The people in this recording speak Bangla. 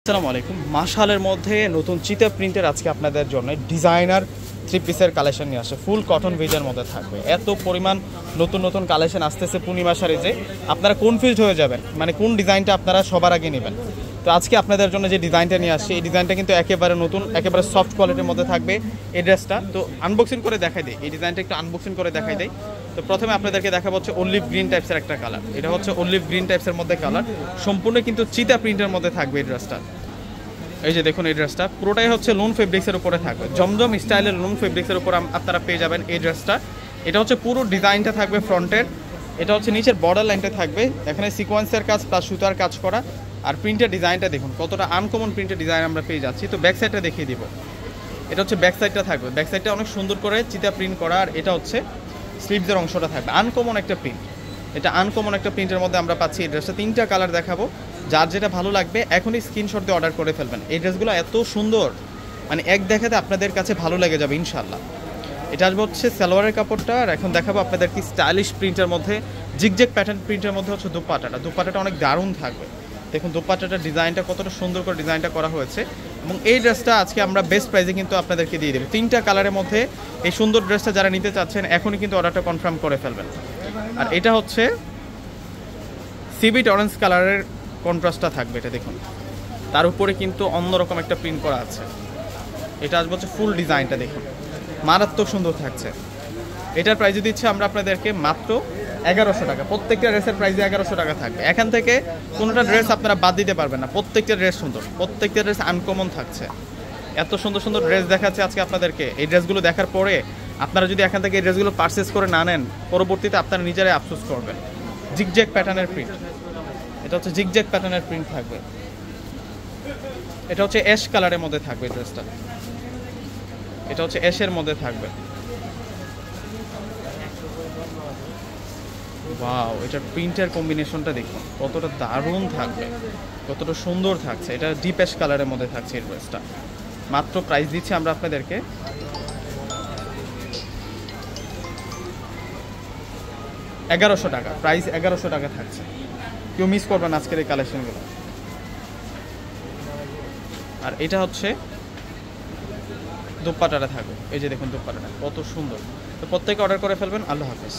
আসসালামু আলাইকুম। মাশালের মধ্যে নতুন চিতা প্রিন্টের আজকে আপনাদের জন্য ডিজাইনার থ্রি পিসের কালেকশন নিয়ে আসে। ফুল কটন ভিজের মধ্যে থাকবে। এত পরিমাণ নতুন নতুন কালেকশন আসতেছে পূর্ণিমা শাড়িতে, আপনারা কনফিউজড হয়ে যাবেন মানে কোন ডিজাইনটা আপনারা সবার আগে নেবেন। তো আজকে আপনাদের জন্য যে ডিজাইনটা নিয়ে আসছি, এই ডিজাইনটা কিন্তু একেবারে নতুন, একেবারে সফট কোয়ালিটির মধ্যে থাকবে এই ড্রেসটা। তো আনবক্সিং করে দেখাই দিই, এই ডিজাইনটা একটু আনবক্সিং করে দেখাই দেয়। তো প্রথমে আপনাদেরকে দেখাবো হচ্ছে অলিভ গ্রিন টাইপসের একটা কালার। এটা হচ্ছে অলিভ গ্রিন টাইপসের মধ্যে কালার, সম্পূর্ণ কিন্তু চিতা প্রিন্টের মধ্যে থাকবে এই ড্রেসটা। এই যে দেখুন, এই ড্রেসটা পুরোটাই হচ্ছে লোন ফেব্রিক্সের উপরে থাকবে, জমজম স্টাইলের লোন ফেব্রিক্সের উপর আপনারা পেয়ে যাবেন এই ড্রেসটা। এটা হচ্ছে পুরো ডিজাইনটা থাকবে ফ্রন্টের, এটা হচ্ছে নিচের বর্ডার লাইনটা থাকবে, এখানে সিকোয়েন্সের কাজ প্লাস সুতার কাজ করা। আর প্রিন্টের ডিজাইনটা দেখুন কতটা আনকমন প্রিন্টের ডিজাইন আমরা পেয়ে যাচ্ছি। তো ব্যাক সাইডটা দেখিয়ে দিব, এটা হচ্ছে ব্যাক সাইডটা থাকবে, ব্যাক সাইডটা অনেক সুন্দর করে চিতা প্রিন্ট করা। আর এটা হচ্ছে স্লিভসের অংশটা থাকবে, আনকমন একটা প্রিন্ট। এটা আনকমন একটা প্রিন্টের মধ্যে আমরা পাচ্ছি এই ড্রেসটা। তিনটা কালার দেখাবো, যার যেটা ভালো লাগবে এখনই স্ক্রিনশট দিয়ে অর্ডার করে ফেলবেন। এই ড্রেসগুলো এত সুন্দর, মানে এক দেখাতে আপনাদের কাছে ভালো লেগে যাবে ইনশাল্লাহ। এটা আসবে হচ্ছে সালোয়ারের কাপড়টা। আর এখন দেখাবো আপনাদের কি স্টাইলিশ প্রিন্টের মধ্যে, জিগজ্যাগ প্যাটার্ন প্রিন্টের মধ্যে হচ্ছে দুপাট্টাটা অনেক দারুণ থাকবে। দেখুন দুপাট্টাটার ডিজাইনটা কতটা সুন্দর করে ডিজাইনটা করা হয়েছে। এবং এই ড্রেসটা আজকে আমরা বেস্ট প্রাইসে কিন্তু আপনাদেরকে দিয়ে দেবো। তিনটা কালারের মধ্যে এই সুন্দর ড্রেসটা যারা নিতে চাচ্ছেন এখনই কিন্তু অর্ডারটা কনফার্ম করে ফেলবেন। আর এটা হচ্ছে সিবিট অরেঞ্জ কালারের কন্ট্রাস্টটা থাকবে, এটা দেখুন, তার উপরে কিন্তু অন্যরকম একটা প্রিন্ট করা আছে। এটা আসবে হচ্ছে ফুল ডিজাইনটা দেখুন, মারাত্মক সুন্দর থাকছে। এটার প্রাইস দিচ্ছি আমরা আপনাদেরকে মাত্র 1100 টাকা। প্রত্যেকটা ড্রেসের প্রাইসে 1100 টাকা থাকবে। এখান থেকে কোনোটা ড্রেস আপনারা বাদ দিতে পারবেন না, প্রত্যেকটা ড্রেস সুন্দর, প্রত্যেকটা ড্রেস আনকমন থাকছে। এত সুন্দর সুন্দর ড্রেস দেখাচ্ছে আজকে আপনাদেরকে। এই ড্রেসগুলো দেখার পরে আপনারা যদি এখান থেকে এই ড্রেসগুলো পারচেস করে না নেন, পরবর্তীতে আপনারা নিজেরাই আফসোস করবেন। জিগজ্যাগ প্যাটার্নের প্রিন্ট, এটা হচ্ছে জিগজ্যাগ প্যাটার্নের প্রিন্ট থাকবে। এটা হচ্ছে অ্যাশ কালারের মধ্যে থাকবে ড্রেসটা, এটা হচ্ছে অ্যাশের মধ্যে থাকবে। ওয়াও, এটার প্রিন্টের কম্বিনেশনটা দেখুন কতটা দারুণ থাকবে, কতটা সুন্দর থাকছে। এটা ডিপ অ্যাশ কালারের মধ্যে থাকছে এই ড্রেসটা। মাত্র প্রাইস দিচ্ছি আমরা আপনাদেরকে 1100 টাকা। প্রাইস 1100 টাকা থাকছে, কেউ মিস করবেন আজকের এই কালেকশনগুলো। আর এটা হচ্ছে দুপাট্টাটা থাকবে, এই যে দেখুন দুপাট্টাটা কত সুন্দর। তো প্রত্যেকে অর্ডার করে ফেলবেন। আল্লাহ হাফেজ।